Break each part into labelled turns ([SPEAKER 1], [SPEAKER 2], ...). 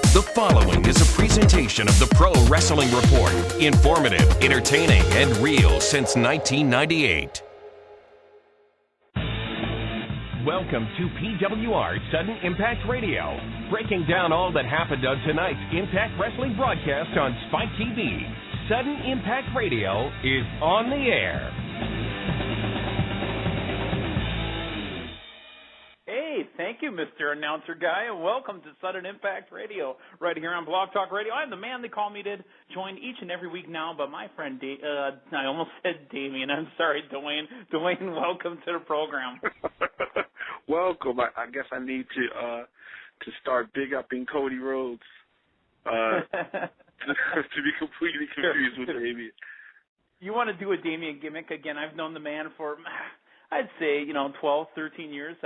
[SPEAKER 1] The following is a presentation of the Pro Wrestling Report. Informative, entertaining, and real since 1998. Welcome to PWR Sudden Impact Radio, breaking down all that happened on tonight's Impact Wrestling broadcast on Spike TV. Sudden Impact Radio is on the air.
[SPEAKER 2] Hey, thank you, Mr. Announcer Guy, and welcome to Sudden Impact Radio, right here on Blog Talk Radio. I'm the man they call me, joined each and every week now by my friend, I almost said Damien. I'm sorry, Dwayne. Dwayne, welcome to the program.
[SPEAKER 3] Welcome. I guess I need to start big upping Cody Rhodes to be completely confused with Damien.
[SPEAKER 2] You want to do a Damien gimmick again? I've known the man for, I'd say, 12, 13 years.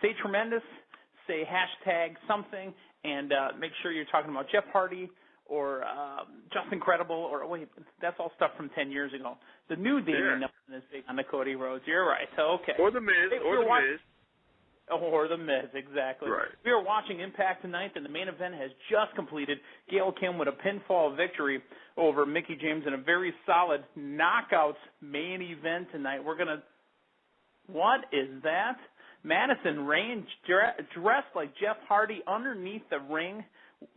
[SPEAKER 2] Say tremendous, say hashtag something, and make sure you're talking about Jeff Hardy or Just Incredible, or wait, that's all stuff from 10 years ago. The new Damien Nelson is big on the Cody Rhodes. You're right. Okay.
[SPEAKER 3] Or the Miz.
[SPEAKER 2] Or the Miz, exactly.
[SPEAKER 3] Right.
[SPEAKER 2] We are watching Impact tonight, and the main event has just completed. Gail Kim with a pinfall victory over Mickie James in a very solid Knockouts main event tonight. What is that? Madison Rayne dressed like Jeff Hardy underneath the ring,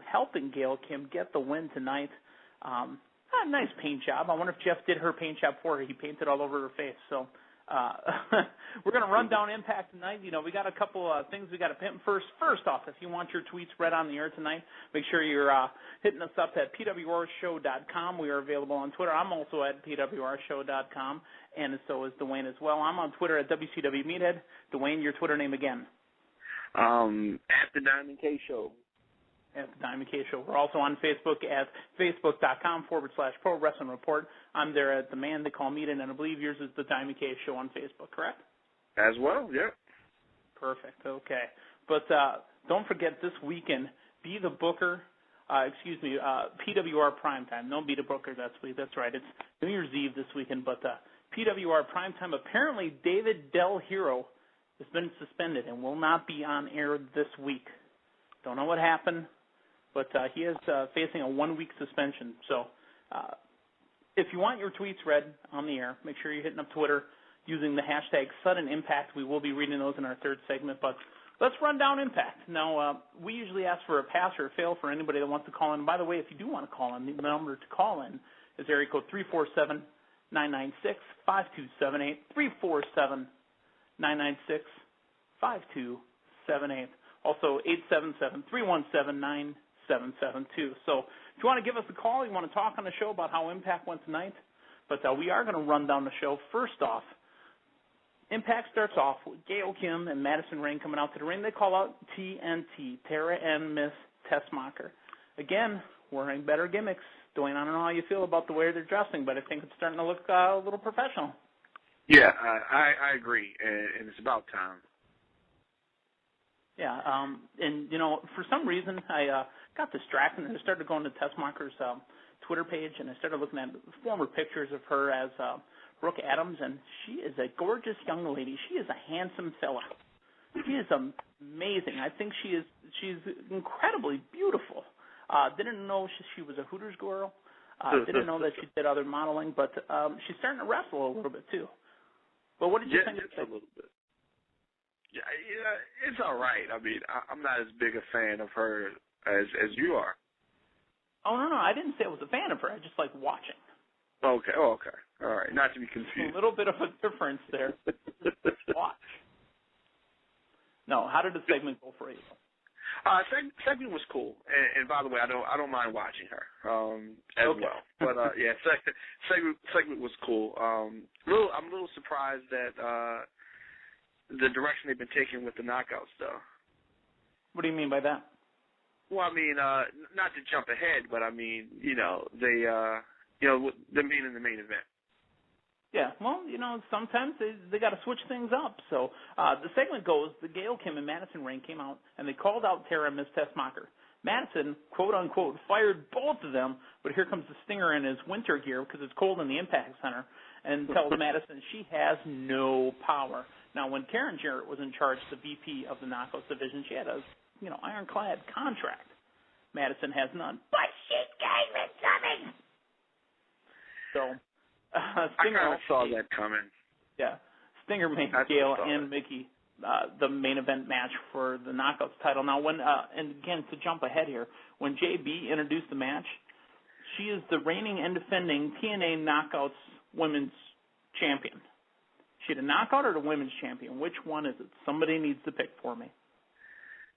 [SPEAKER 2] helping Gail Kim get the win tonight. A nice paint job. I wonder if Jeff did her paint job for her. He painted all over her face. So we're going to run down Impact tonight. We got a couple things we got to pimp first. First off, if you want your tweets read on the air tonight, make sure you're hitting us up at PWRshow.com. We are available on Twitter. I'm also at PWRshow.com, and so is Dwayne as well. I'm on Twitter at WCW Meathead. Dwayne, your Twitter name again?
[SPEAKER 3] At the Diamond K Show.
[SPEAKER 2] At the Diamond K Show. We're also on Facebook at Facebook.com/Pro Wrestling Report. I'm there at the man they call Meathead, and I believe yours is the Diamond K Show on Facebook, correct?
[SPEAKER 3] As well, yeah.
[SPEAKER 2] Perfect, okay. But don't forget this weekend, Be the Booker, PWR Primetime. No Be the Booker that's right. It's New Year's Eve this weekend, but PWR Primetime, apparently David Del Hero has been suspended and will not be on air this week. Don't know what happened, but he is facing a 1-week suspension. So if you want your tweets read on the air, make sure you're hitting up Twitter using the hashtag Sudden Impact. We will be reading those in our third segment, but let's run down Impact. Now, we usually ask for a pass or a fail for anybody that wants to call in. By the way, if you do want to call in, the number to call in is area code 347-996-5278, 347-996-5278. Also, 877-317-9772. So if you want to give us a call, you want to talk on the show about how Impact went tonight, but we are going to run down the show. First off, Impact starts off with Gail Kim and Madison Rayne coming out to the ring. They call out TNT, Tara and Miss Tessmacher. Again, wearing better gimmicks. Dwayne, I don't know how you feel about the way they're dressing, but I think it's starting to look a little professional.
[SPEAKER 3] Yeah, I agree, and it's about time.
[SPEAKER 2] Yeah, and, for some reason I got distracted and I started going to Tessmacher's Twitter page, and I started looking at former pictures of her as Brooke Adams, and she is a gorgeous young lady. She is a handsome fella. She is amazing. I think she's incredibly beautiful. Didn't know she was a Hooters girl. Didn't know that she did other modeling, but she's starting to wrestle a little bit too. But what did you think?
[SPEAKER 3] Just a little bit. Yeah, it's all right. I mean, I'm not as big a fan of her as you are.
[SPEAKER 2] Oh, no, I didn't say I was a fan of her. I just like watching.
[SPEAKER 3] Okay, all right. Not to be confused.
[SPEAKER 2] A little bit of a difference there. Watch. No, how did the segment go for you?
[SPEAKER 3] Segment was cool, and by the way, I don't mind watching her as well. But segment was cool. I'm a little surprised that the direction they've been taking with the knockouts, though.
[SPEAKER 2] What do you mean by that?
[SPEAKER 3] Well, I mean, not to jump ahead, but I mean, they're being in the main event.
[SPEAKER 2] Yeah, well, sometimes they got to switch things up. So the segment goes, the Gail Kim and Madison Rayne came out, and they called out Tara and Miss Tessmacher. Madison, quote-unquote, fired both of them, but here comes the Stinger in his winter gear because it's cold in the Impact Center, and tells Madison she has no power. Now, when Karen Jarrett was in charge, the VP of the Knockouts division, she had a ironclad contract. Madison has none. But she gave it something. So, Stinger.
[SPEAKER 3] I kind of saw that coming.
[SPEAKER 2] Yeah. Stinger made Gail and Mickie the main event match for the Knockouts title. Now, when and again, to jump ahead here, when JB introduced the match, she is the reigning and defending TNA Knockouts Women's Champion. She the knockout or the Women's Champion? Which one is it? Somebody needs to pick for me.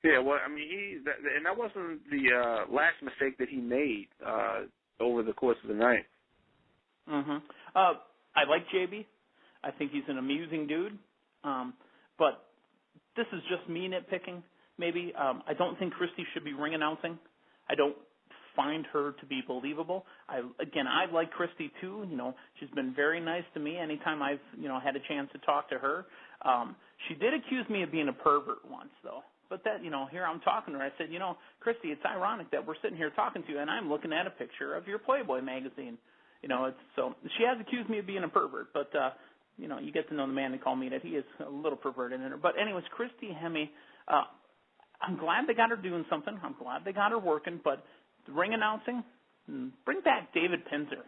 [SPEAKER 3] Yeah, well, I mean, and that wasn't the last mistake that he made over the course of the night.
[SPEAKER 2] I like JB. I think he's an amusing dude. But this is just me nitpicking, maybe. I don't think Christy should be ring announcing. I don't find her to be believable. I like Christy too. You know, she's been very nice to me anytime I've, had a chance to talk to her. She did accuse me of being a pervert once, though. But that, here I'm talking to her. I said, Christy, it's ironic that we're sitting here talking to you, and I'm looking at a picture of your Playboy magazine. So she has accused me of being a pervert, but you get to know the man and call me that he is a little perverted in her. But anyways, Christy Hemme, I'm glad they got her doing something. I'm glad they got her working, but the ring announcing, bring back David Pinzer.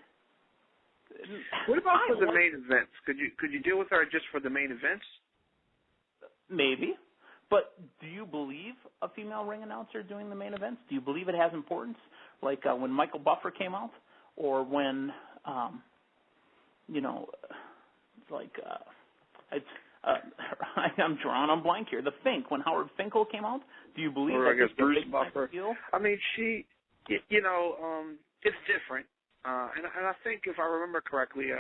[SPEAKER 3] What about for the main events? Could you deal with her just for the main events?
[SPEAKER 2] Maybe. But do you believe a female ring announcer doing the main events? Do you believe it has importance? Like when Michael Buffer came out? Or when, I'm drawing on blank here. The Fink, when Howard Finkel came out, do you believe that
[SPEAKER 3] it's Bruce
[SPEAKER 2] big
[SPEAKER 3] Buffer?
[SPEAKER 2] Deal?
[SPEAKER 3] I mean, it's different. And I think if I remember correctly,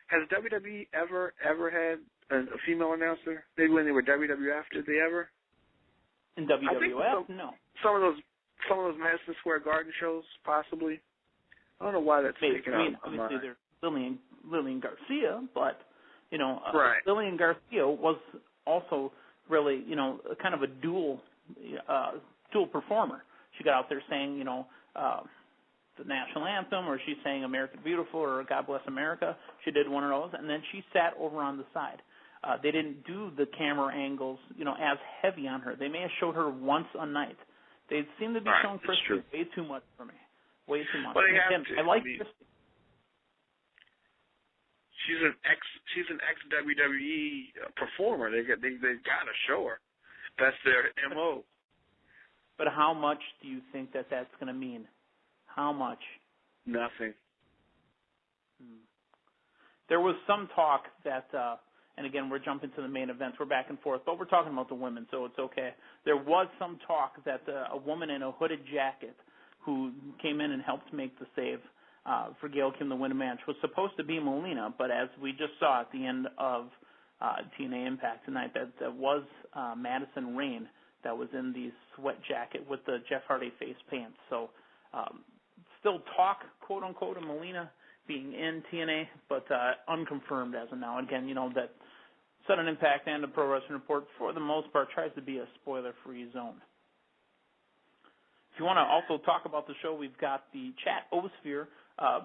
[SPEAKER 3] has WWE ever had a female announcer? Maybe when they were WWF, did they ever?
[SPEAKER 2] In WWF, no.
[SPEAKER 3] Some of those Madison Square Garden shows, possibly. I don't know why that's sticking out.
[SPEAKER 2] Obviously, there's Lillian Garcia, but
[SPEAKER 3] right.
[SPEAKER 2] Lillian Garcia was also really kind of a dual performer. She got out there saying the national anthem, or she's saying American Beautiful, or God Bless America. She did one of those, and then she sat over on the side. They didn't do the camera angles as heavy on her. They may have showed her once a night. They seem to be showing Christy way too much for me. Way too much.
[SPEAKER 3] Well, they have to.
[SPEAKER 2] I like Christy.
[SPEAKER 3] She's an ex WWE performer. They've got to show her. That's their MO.
[SPEAKER 2] But how much do you think that's going to mean? How much?
[SPEAKER 3] Nothing.
[SPEAKER 2] There was some talk that, and again, we're jumping to the main events. We're back and forth, but we're talking about the women, so it's okay. There was some talk that a woman in a hooded jacket who came in and helped make the save for Gail Kim to win a match was supposed to be Melina, but as we just saw at the end of TNA Impact tonight, that was Madison Rayne that was in the sweat jacket with the Jeff Hardy face paint. So still talk, quote-unquote, of Melina being in TNA, but unconfirmed as of now. Again, that Sudden Impact and the Pro Wrestling Report, for the most part, tries to be a spoiler-free zone. If you want to also talk about the show, we've got the chat Osphere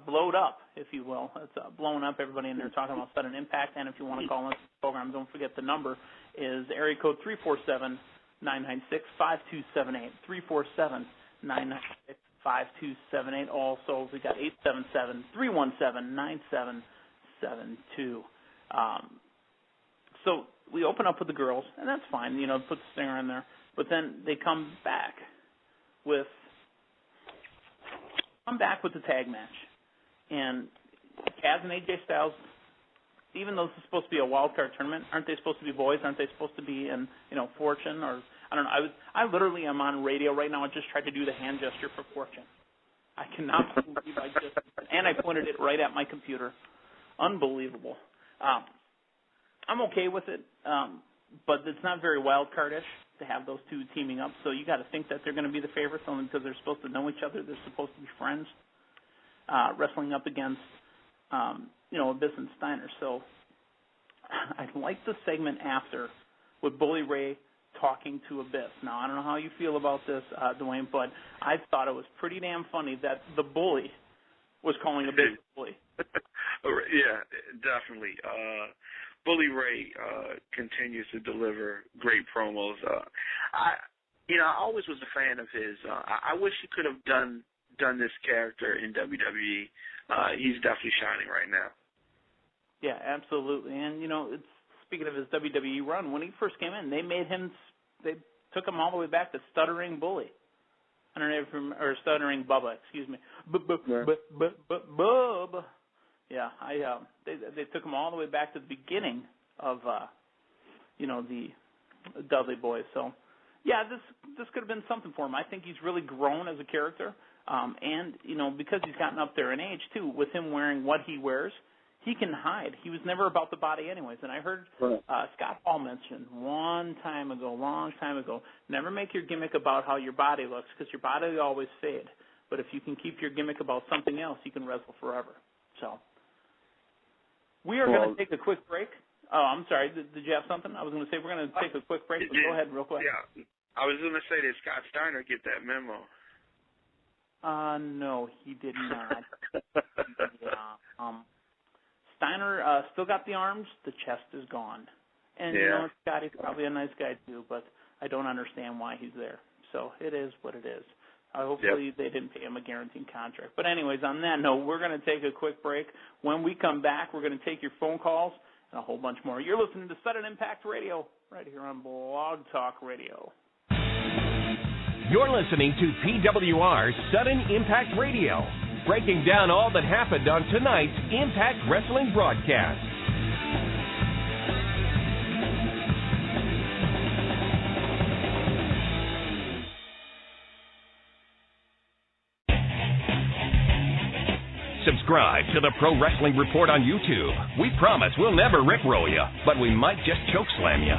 [SPEAKER 2] blowed up, if you will. It's blowing up. Everybody in there talking about Sudden Impact. And if you want to call into the program, don't forget the number is area code 347-996-5278. 347-996-5278. Also, we got 877-317-9772. So we open up with the girls, and that's fine. Put the stinger in there. But then they come back with the tag match. And Kaz and AJ Styles, even though this is supposed to be a wild card tournament, aren't they supposed to be boys? Aren't they supposed to be in, Fortune? Or I don't know. I literally am on radio right now. I just tried to do the hand gesture for Fortune. I cannot believe and I pointed it right at my computer. Unbelievable. I'm okay with it, but it's not very wild cardish to have those two teaming up. So you got to think that they're going to be the favorites only because they're supposed to know each other. They're supposed to be friends, wrestling up against, Abyss and Steiner. So I like the segment after with Bully Ray talking to Abyss. Now, I don't know how you feel about this, Dwayne, but I thought it was pretty damn funny that the Bully was calling Abyss Bully.
[SPEAKER 3] Yeah, definitely. Bully Ray continues to deliver great promos. I always was a fan of his. I wish he could have done this character in WWE. He's definitely shining right now.
[SPEAKER 2] Yeah, absolutely. And speaking of his WWE run, when he first came in, they took him all the way back to Stuttering Bully. I don't know if you remember, or Stuttering Bubba, excuse me. Bubba. Yeah, they took him all the way back to the beginning of the Dudley Boys. So, yeah, this could have been something for him. I think he's really grown as a character, and because he's gotten up there in age too, with him wearing what he wears, he can hide. He was never about the body anyways. And I heard Scott Hall mention long time ago, never make your gimmick about how your body looks, because your body will always fade. But if you can keep your gimmick about something else, you can wrestle forever. So we are going to take a quick break. Oh, I'm sorry. Did you have something? I was going to say we're going to take a quick break, but go ahead real quick.
[SPEAKER 3] Yeah, I was going to say, did Scott Steiner get that memo?
[SPEAKER 2] No, he did not. Yeah. Steiner still got the arms. The chest is gone. And, Scotty's probably a nice guy, too, but I don't understand why he's there. So it is what it is. Hopefully they didn't pay him a guaranteed contract. But anyways, on that note, we're going to take a quick break. When we come back, we're going to take your phone calls and a whole bunch more. You're listening to Sudden Impact Radio right here on Blog Talk Radio.
[SPEAKER 1] You're listening to PWR Sudden Impact Radio, breaking down all that happened on tonight's Impact Wrestling broadcast. Subscribe to the Pro Wrestling Report on YouTube. We promise we'll never rickroll you, but we might just chokeslam you.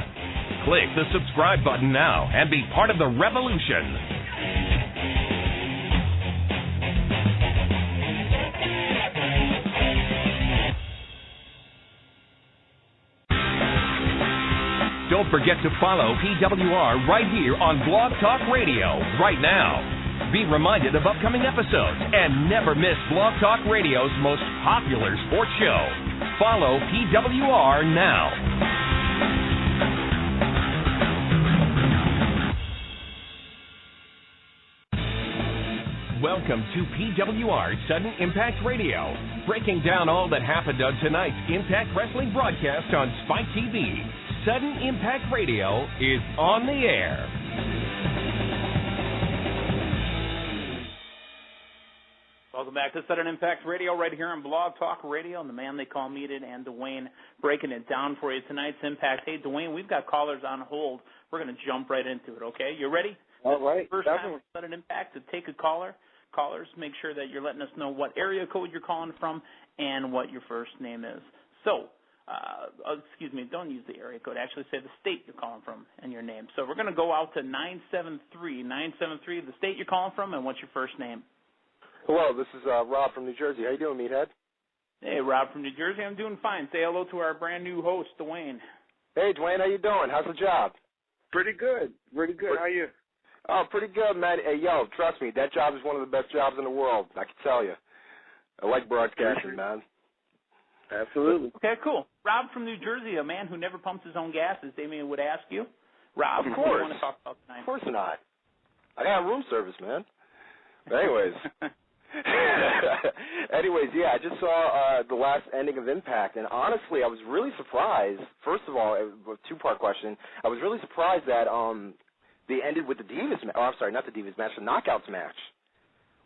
[SPEAKER 1] Click the subscribe button now and be part of the revolution. Don't forget to follow PWR right here on Blog Talk Radio right now. Be reminded of upcoming episodes and never miss Blog Talk Radio's most popular sports show. Follow PWR now. Welcome to PWR Sudden Impact Radio, breaking down all that happened on tonight's Impact Wrestling broadcast on Spike TV. Sudden Impact Radio is on the air.
[SPEAKER 2] Welcome back to Sudden Impact Radio right here on Blog Talk Radio, and the man they call Meated and Dwayne breaking it down for you tonight's Impact. Hey, Dwayne, we've got callers on hold. We're going to jump right into it, okay? You ready?
[SPEAKER 4] All right.
[SPEAKER 2] First time on Sudden Impact to take a caller. Callers, make sure that you're letting us know what area code you're calling from and what your first name is. So, excuse me, don't use the area code. Actually say the state you're calling from and your name. So we're going to go out to 973. 973, the state you're calling from, and what's your first name?
[SPEAKER 4] Hello, this is Rob from New Jersey. How you doing, Meathead?
[SPEAKER 2] Hey, Rob from New Jersey. I'm doing fine. Say hello to our brand new host, Dwayne.
[SPEAKER 4] Hey, Dwayne, how you doing? How's the job?
[SPEAKER 3] Pretty good. How are you?
[SPEAKER 4] Oh, pretty good, man. Hey, yo, trust me, that job is one of the best jobs in the world. I can tell you. I like broadcasting, man.
[SPEAKER 3] Absolutely.
[SPEAKER 2] Okay, cool. Rob from New Jersey, a man who never pumps his own gas, as Damien would ask you. Rob,
[SPEAKER 4] of course.
[SPEAKER 2] What do you want to talk about tonight?
[SPEAKER 4] Of course not. I got room service, man. But anyways. Yeah, I just saw the last ending of Impact, and honestly, I was really surprised. First of all, a two-part question. I was really surprised that they ended with the Divas match. Oh, I'm sorry, not the Divas match, the Knockouts match,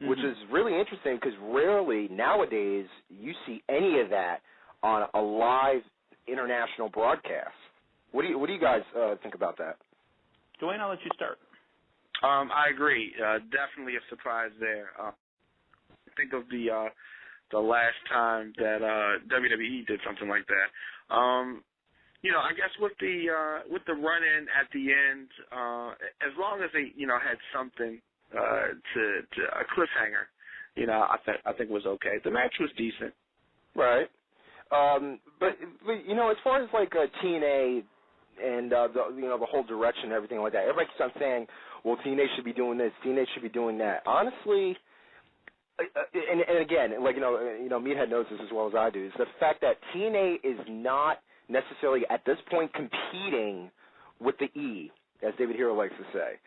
[SPEAKER 4] which is really interesting because rarely nowadays you see any of that on a live international broadcast. What do you guys think about that?
[SPEAKER 2] Dwayne, I'll let you start.
[SPEAKER 3] I agree. Definitely a surprise there. Think of the last time that WWE did something like that. I guess with the run in at the end, as long as they had something to a cliffhanger, I think it was okay. The match was decent.
[SPEAKER 4] Right. But as far as like TNA and the whole direction and everything like that, everybody keeps on saying, well, TNA should be doing this, TNA should be doing that. Honestly, and again, like Meathead knows this as well as I do, is the fact that TNA is not necessarily at this point competing with the E. as David Hero likes to say.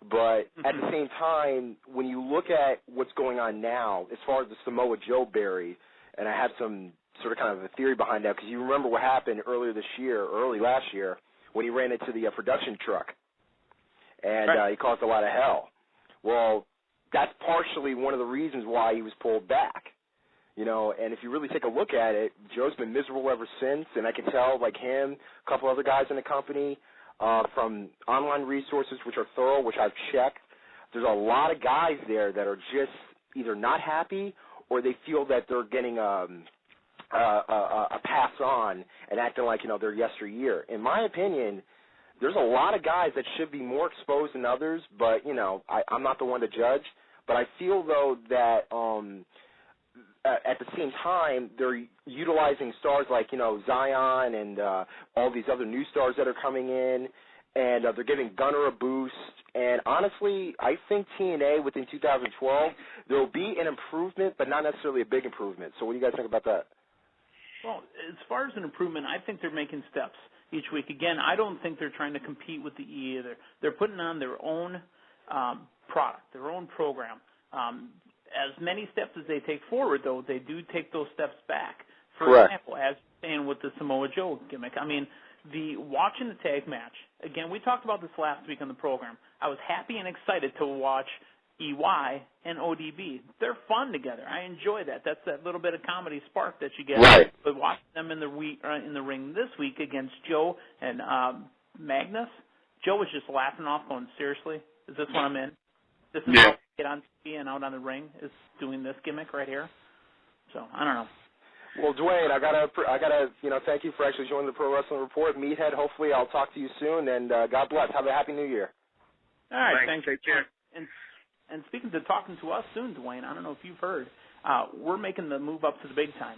[SPEAKER 4] But at the same time, when you look at what's going on now, as far as the Samoa Joe bury, and I have some sort of kind of a theory behind that, because you remember what happened early last year, when he ran into the production truck, and he caused a lot of hell. Well, that's partially one of the reasons why he was pulled back. You know, and if you really take a look at it, Joe's been miserable ever since, and I can tell, like him, a couple other guys in the company, from online resources which are thorough, which I've checked, there's a lot of guys there that are just either not happy or they feel that they're getting a pass on and acting like, you know, they're yesteryear. In my opinion, there's a lot of guys that should be more exposed than others, but, you know, I'm not the one to judge. But I feel, though, that at the same time, they're utilizing stars like, you know, Zion and all these other new stars that are coming in, and they're giving Gunner a boost. And honestly, I think TNA within 2012, there will be an improvement, but not necessarily a big improvement. So what do you guys think about that?
[SPEAKER 2] Well, as far as an improvement, I think they're making steps each week. Again, I don't think they're trying to compete with the E either. They're putting on their own product, their own program. As many steps as they take forward, though, they do take those steps back. For example, as saying with the Samoa Joe gimmick, I mean, watching the tag match, again, we talked about this last week on the program. I was happy and excited to watch EY and ODB. They're fun together. I enjoy that. That's that little bit of comedy spark that you get.
[SPEAKER 4] Right.
[SPEAKER 2] But watching them in the ring this week against Joe and Magnus, Joe was just laughing off, going, seriously? Is this what I'm in? This is how I get on TV and out on the ring, is doing this gimmick right here? So, I don't know.
[SPEAKER 4] Well, Dwayne, I gotta, you know, thank you for actually joining the Pro Wrestling Report. Meathead, hopefully I'll talk to you soon, and God bless. Have a happy New Year.
[SPEAKER 2] All right, thanks.
[SPEAKER 3] Take care.
[SPEAKER 2] And speaking to talking to us soon, Dwayne, I don't know if you've heard, we're making the move up to the big time.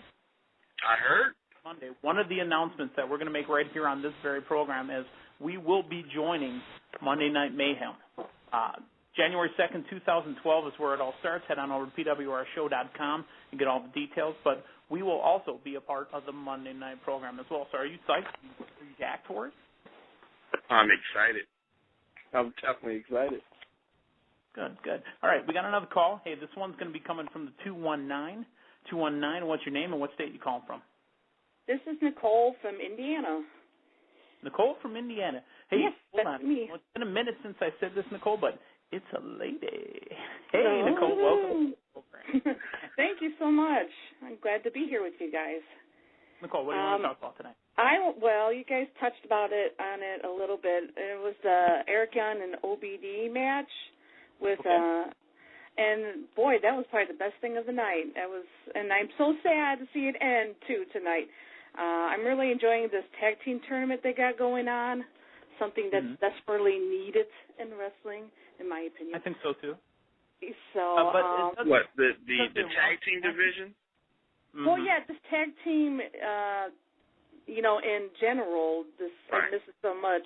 [SPEAKER 3] I heard.
[SPEAKER 2] Monday. One of the announcements that we're going to make right here on this very program is we will be joining Monday Night Mayhem. January 2nd, 2012 is where it all starts. Head on over to PWRshow.com and get all the details. But we will also be a part of the Monday night program as well. So are you psyched? Are you jacked for it?
[SPEAKER 3] I'm excited. I'm definitely excited.
[SPEAKER 2] Good. All right, we got another call. Hey, this one's going to be coming from the 219. 219, what's your name and what state you calling from?
[SPEAKER 5] This is Nicole from Indiana.
[SPEAKER 2] Nicole from Indiana. Hey,
[SPEAKER 5] yes,
[SPEAKER 2] hold
[SPEAKER 5] that's
[SPEAKER 2] on.
[SPEAKER 5] me.
[SPEAKER 2] Well, it's been a minute since I said this, Nicole, but it's a lady. Hey, Nicole, welcome.
[SPEAKER 5] Thank you so much. I'm glad to be here with you guys.
[SPEAKER 2] Nicole, what do you want to talk about tonight?
[SPEAKER 5] Well, you guys touched on it a little bit. It was the Eric Young and OBD match with, and boy, that was probably the best thing of the night. And I'm so sad to see it end too tonight. I'm really enjoying this tag team tournament they got going on. Something that's desperately needed in wrestling, in my opinion.
[SPEAKER 2] I think so too.
[SPEAKER 5] So,
[SPEAKER 3] what the tag team division?
[SPEAKER 5] Well, yeah, this tag team, you know, in general, I miss it so much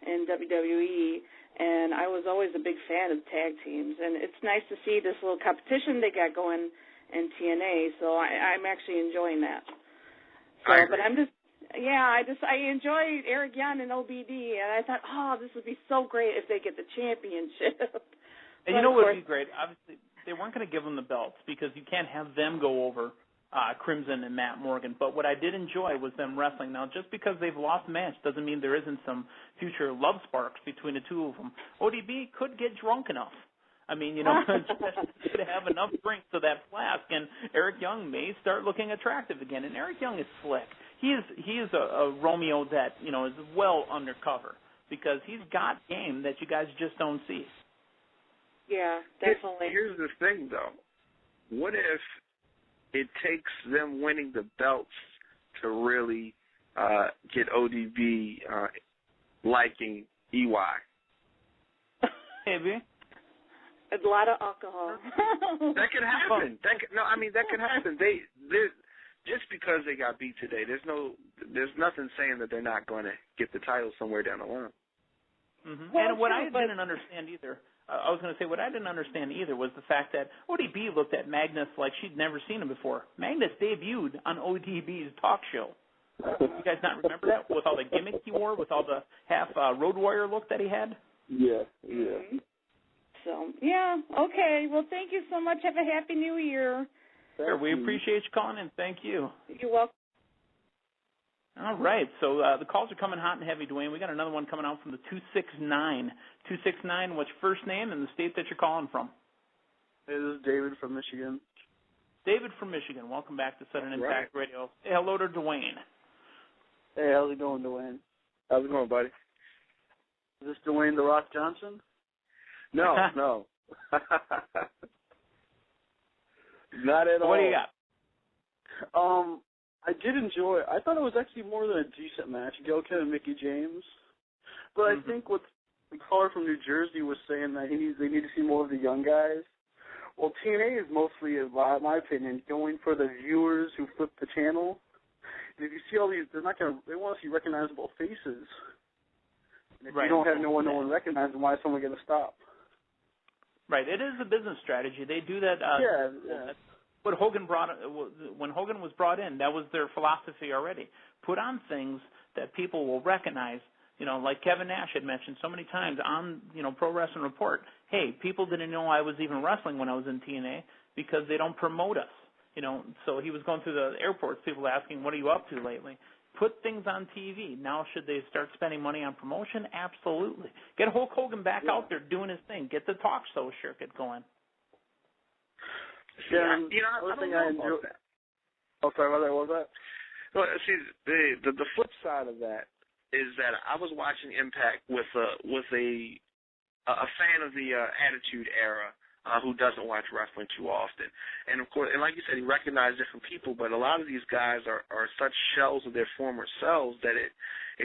[SPEAKER 5] in WWE, and I was always a big fan of tag teams, and it's nice to see this little competition they got going in TNA. So I'm actually enjoying that. So, but I'm just. Yeah, I enjoyed Eric Young and OBD, and I thought, this would be so great if they get the championship.
[SPEAKER 2] And you know what would be great? Obviously, they weren't going to give them the belts because you can't have them go over Crimson and Matt Morgan. But what I did enjoy was them wrestling. Now, just because they've lost a match doesn't mean there isn't some future love sparks between the two of them. ODB could get drunk enough. I mean, you know, to have enough drink to that flask, and Eric Young may start looking attractive again. And Eric Young is slick. He is a Romeo that, you know, is well undercover because he's got game that you guys just don't see.
[SPEAKER 5] Yeah, definitely.
[SPEAKER 3] Here's the thing, though. What if it takes them winning the belts to really get ODB liking EY?
[SPEAKER 2] Maybe.
[SPEAKER 5] A lot of alcohol.
[SPEAKER 3] That could happen. That could happen. Just because they got beat today, there's nothing saying that they're not going to get the title somewhere down the line.
[SPEAKER 2] Mm-hmm. Well, and what I didn't understand either, what I didn't understand either was the fact that ODB looked at Magnus like she'd never seen him before. Magnus debuted on ODB's talk show. You guys not remember that? With all the gimmicks he wore, with all the half Road Warrior look that he had?
[SPEAKER 6] Yeah.
[SPEAKER 5] Mm-hmm. So, yeah, okay. Well, thank you so much. Have a Happy New Year.
[SPEAKER 2] Sure, we appreciate you calling in. Thank you.
[SPEAKER 5] You're welcome.
[SPEAKER 2] All right, so the calls are coming hot and heavy, Dwayne. We got another one coming out from the 269. 269, what's your first name and the state that you're calling from?
[SPEAKER 6] Hey, this is David from Michigan.
[SPEAKER 2] David from Michigan. Welcome back to Sudden Impact Radio. Say hello to Dwayne.
[SPEAKER 6] Hey, how's it going, Dwayne?
[SPEAKER 3] How's it going, buddy?
[SPEAKER 6] Is this Dwayne The Rock Johnson?
[SPEAKER 3] No. Not at all.
[SPEAKER 2] What do you got?
[SPEAKER 6] I did enjoy it. I thought it was actually more than a decent match, Gail Kim and Mickie James. But I think what the caller from New Jersey was saying that they need to see more of the young guys. Well, TNA is mostly, in my opinion, going for the viewers who flip the channel. And if you see all these, they want to see recognizable faces. And if you don't have no one recognizing, why is someone going to stop?
[SPEAKER 2] Right, it is a business strategy. They do that.
[SPEAKER 6] Yeah.
[SPEAKER 2] When Hogan was brought in, that was their philosophy already. Put on things that people will recognize. You know, like Kevin Nash had mentioned so many times on, Pro Wrestling Report. Hey, people didn't know I was even wrestling when I was in TNA because they don't promote us. So he was going through the airports, people asking, what are you up to lately? Put things on TV. Now, should they start spending money on promotion? Absolutely. Get Hulk Hogan back out there doing his thing. Get the talk show circuit going.
[SPEAKER 6] Yeah,
[SPEAKER 3] I don't know about that.
[SPEAKER 6] Oh, sorry, what was that?
[SPEAKER 3] Well, see, the flip side of that is that I was watching Impact with a fan of the Attitude Era who doesn't watch wrestling too often, and of course, and like you said, he recognized different people, but a lot of these guys are such shells of their former selves that it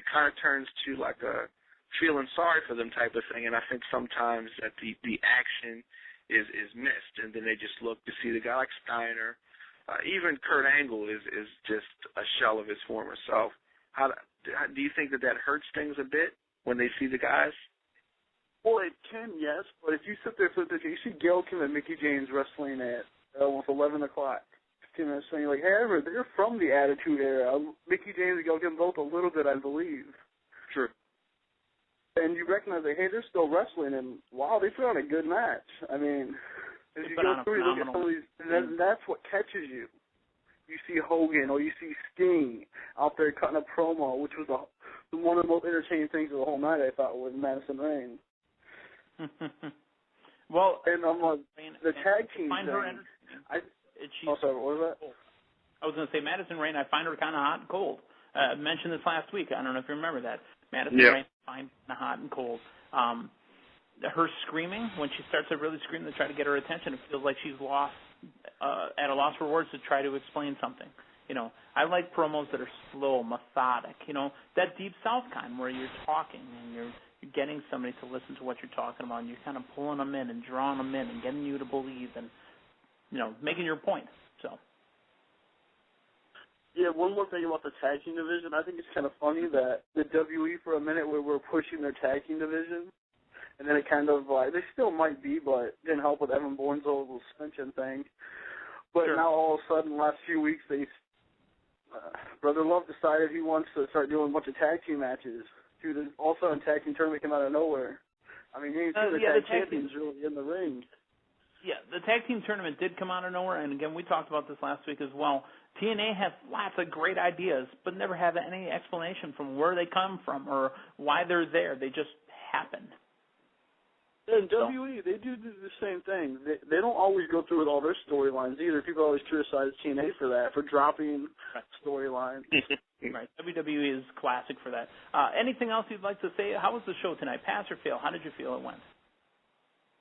[SPEAKER 3] kind of turns to like a feeling sorry for them type of thing, and I think sometimes that the action is missed, and then they just look to see the guy like Steiner. Even Kurt Angle is just a shell of his former self. How do you think that hurts things a bit when they see the guys?
[SPEAKER 6] Well, it can, yes, but if you sit there, you see Gail Kim and Mickie James wrestling at almost 11 o'clock. 15 minutes, and you're like, hey, they're from the Attitude Era. Mickie James and Gail Kim both a little bit, I believe.
[SPEAKER 3] Sure.
[SPEAKER 6] And you recognize that, hey, they're still wrestling, and wow, they put on a good match. I mean, as you go through, you look at some of these, and that's what catches you. You see Hogan or you see Sting out there cutting a promo, which was one of the most entertaining things of the whole night, I thought, was Madison Rayne.
[SPEAKER 2] Well,
[SPEAKER 6] and the tag team
[SPEAKER 2] find
[SPEAKER 6] thing.
[SPEAKER 2] Her entertaining.
[SPEAKER 6] Sorry, what was that?
[SPEAKER 2] I was going to say Madison Rayne, I find her kind of hot and cold. I mentioned this last week. I don't know if you remember that. Madison Rayne, I find kind of hot and cold. Her screaming, when she starts to really scream to try to get her attention, it feels like she's lost, at a loss for words to try to explain something. I like promos that are slow, methodic, that Deep South kind where you're talking and you're getting somebody to listen to what you're talking about, and you're kind of pulling them in and drawing them in and getting you to believe and, making your point. So.
[SPEAKER 6] Yeah, one more thing about the tag team division. I think it's kind of funny that the WWE for a minute were pushing their tag team division, and then it kind of they still might be, but didn't help with Evan Bourne's little suspension thing. But now all of a sudden, last few weeks, Brother Love decided he wants to start doing a bunch of tag team matches. Dude, all of a sudden, tag team tournament came out of nowhere. I mean, you didn't see the tag champions really in the ring.
[SPEAKER 2] Yeah, the tag team tournament did come out of nowhere, and again, we talked about this last week as well. TNA has lots of great ideas, but never have any explanation from where they come from or why they're there. They just happen.
[SPEAKER 6] And WWE, they do the same thing. They don't always go through with all their storylines either. People always criticize TNA for that, for dropping storylines.
[SPEAKER 2] Right. WWE is classic for that. Anything else you'd like to say? How was the show tonight? Pass or fail? How did you feel it went?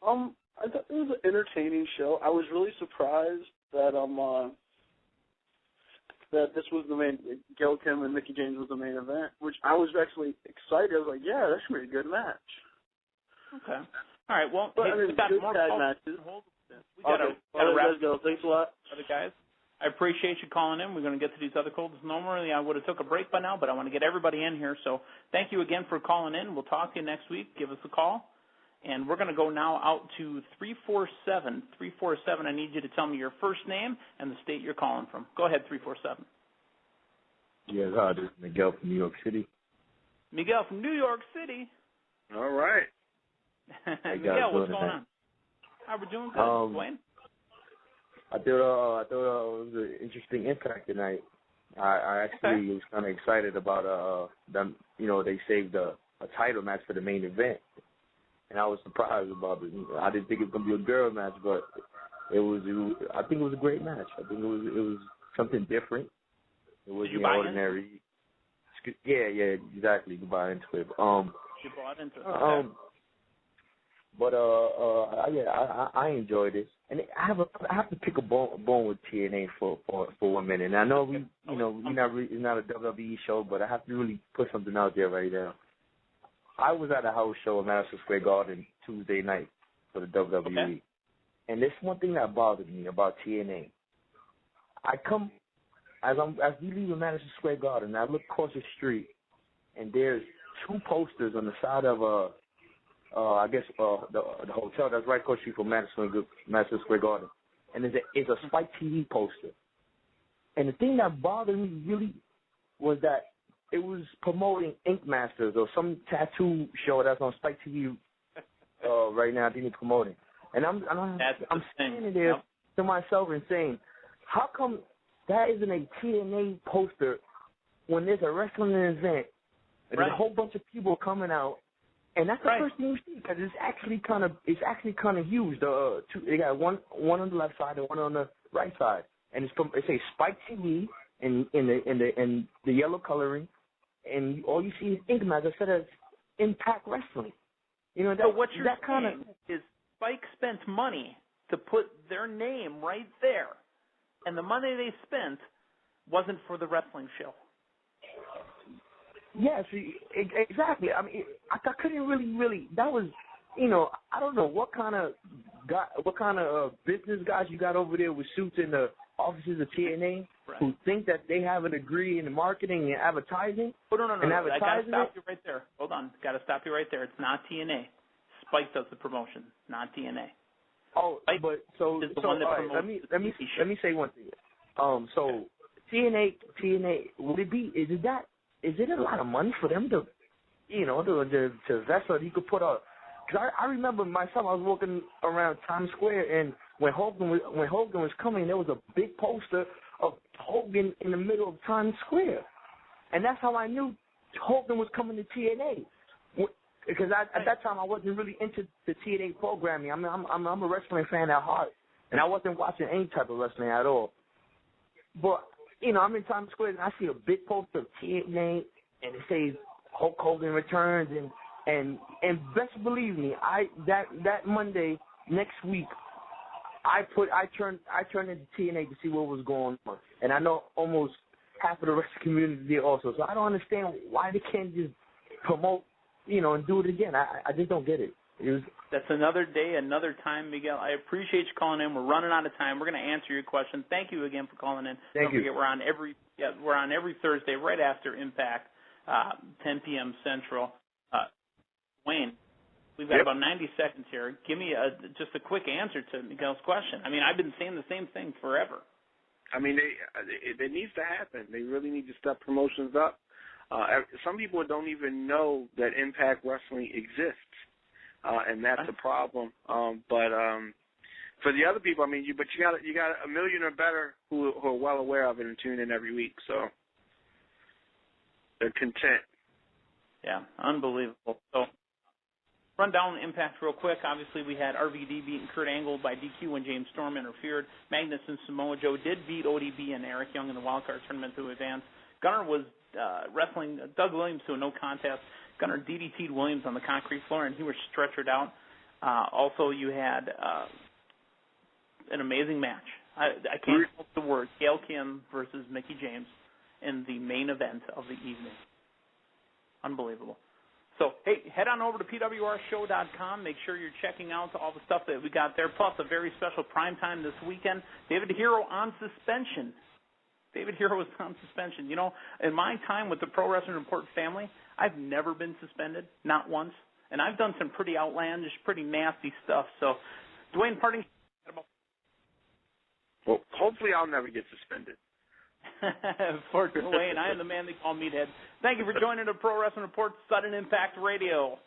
[SPEAKER 6] I thought it was an entertaining show. I was really surprised that that this was the main, Gail Kim and Mickie James was the main event, which I was actually excited. I was like, yeah, that should be a good match.
[SPEAKER 2] Okay. All right. Well,
[SPEAKER 6] but,
[SPEAKER 2] we got more
[SPEAKER 6] tag matches.
[SPEAKER 2] We got to wrap
[SPEAKER 6] it up. Thanks a lot.
[SPEAKER 2] Other guys, I appreciate you calling in. We're going to get to these other calls. Normally, I would have took a break by now, but I want to get everybody in here. So thank you again for calling in. We'll talk to you next week. Give us a call. And we're going to go now out to 347. 347, I need you to tell me your first name and the state you're calling from. Go ahead, 347.
[SPEAKER 7] Yes, hi, this is Miguel from New York City.
[SPEAKER 2] Miguel from New York City.
[SPEAKER 3] All right.
[SPEAKER 2] Miguel, what's going on? How we doing? Good, Dwayne?
[SPEAKER 7] I thought it was an interesting Impact tonight. I actually was kind of excited about them. You know, they saved a title match for the main event, and I was surprised about it. I didn't think it was gonna be a girl match, but it was. I think it was a great match. I think it was something different. It wasn't ordinary. Yeah, exactly. You buy into it.
[SPEAKER 2] You bought into it.
[SPEAKER 7] But I enjoyed it, and I have to pick a bone with TNA for 1 minute. And I know it's not a WWE show, but I have to really put something out there right now. I was at a house show in Madison Square Garden Tuesday night for the WWE, and there's one thing that bothered me about TNA. As we leave Madison Square Garden, I look across the street, and there's 2 posters on the side of the hotel that's right across the street from Madison Square Garden, and it's a Spike TV poster. And the thing that bothered me really was that it was promoting Ink Masters or some tattoo show that's on Spike TV right now. I think it's promoting, and I'm standing there to myself and saying, how come that isn't a TNA poster when there's a wrestling event and there's a whole bunch of people coming out? And that's the first thing you see, because it's actually kind of huge. They got one on the left side and one on the right side, and it says Spike TV in the yellow coloring, and all you see is Ink Masters instead of Impact Wrestling. You know that.
[SPEAKER 2] So what you're saying is Spike spent money to put their name right there, and the money they spent wasn't for the wrestling show.
[SPEAKER 7] Yes, exactly. I mean, I couldn't really. That was, I don't know what kind of business guys you got over there with suits in the offices of TNA who think that they have a degree in marketing and advertising.
[SPEAKER 2] Oh, no. I gotta stop you right there. Hold on, gotta stop you right there. It's not TNA. Spike does the promotion, not TNA.
[SPEAKER 7] Oh,
[SPEAKER 2] Spike
[SPEAKER 7] but so
[SPEAKER 2] one that
[SPEAKER 7] right, let me say one thing. So TNA, would it be? Is it a lot of money for them to invest, so you could put a? Because I remember myself, I was walking around Times Square, and when Hogan was coming, there was a big poster of Hogan in the middle of Times Square, and that's how I knew Hogan was coming to TNA. Because at that time I wasn't really into the TNA programming. I mean, I'm a wrestling fan at heart, and I wasn't watching any type of wrestling at all. But I'm in Times Square and I see a big poster of TNA, and it says Hulk Hogan returns, and best believe me, that Monday next week, I turned into TNA to see what was going on, and I know almost half of the wrestling community did also. So I don't understand why they can't just promote, and do it again. I just don't get it.
[SPEAKER 2] That's another day, another time, Miguel. I appreciate you calling in. We're running out of time. We're going to answer your question. Thank you again for calling in. Don't forget, we're on every Thursday right after Impact, 10 p.m. Central. Wayne, we've got about 90 seconds here. Give me just a quick answer to Miguel's question. I mean, I've been saying the same thing forever.
[SPEAKER 3] I mean, it needs to happen. They really need to step promotions up. Some people don't even know that Impact Wrestling exists. And that's a problem. But for the other people, I mean, you got a million or better who are well aware of it and tune in every week, so they're content.
[SPEAKER 2] Yeah, unbelievable. So run down Impact real quick. Obviously, we had RVD beating Kurt Angle by DQ when James Storm interfered. Magnus and Samoa Joe did beat ODB and Eric Young in the wildcard tournament to advance. Gunner was wrestling Doug Williams to a no contest. Gunner DDT'd Williams on the concrete floor, and he was stretchered out. Also, you had an amazing match. I can't use the word. Gail Kim versus Mickie James in the main event of the evening. Unbelievable. So, hey, head on over to PWRshow.com. Make sure you're checking out all the stuff that we got there, plus a very special primetime this weekend. David Hero on suspension. David Hero was on suspension. In my time with the Pro Wrestling Report family, I've never been suspended, not once. And I've done some pretty outlandish, pretty nasty stuff. So, Dwayne, parting.
[SPEAKER 3] Well, hopefully I'll never get suspended.
[SPEAKER 2] For Dwayne, I am the man they call Meathead. Thank you for joining the Pro Wrestling Report Sudden Impact Radio.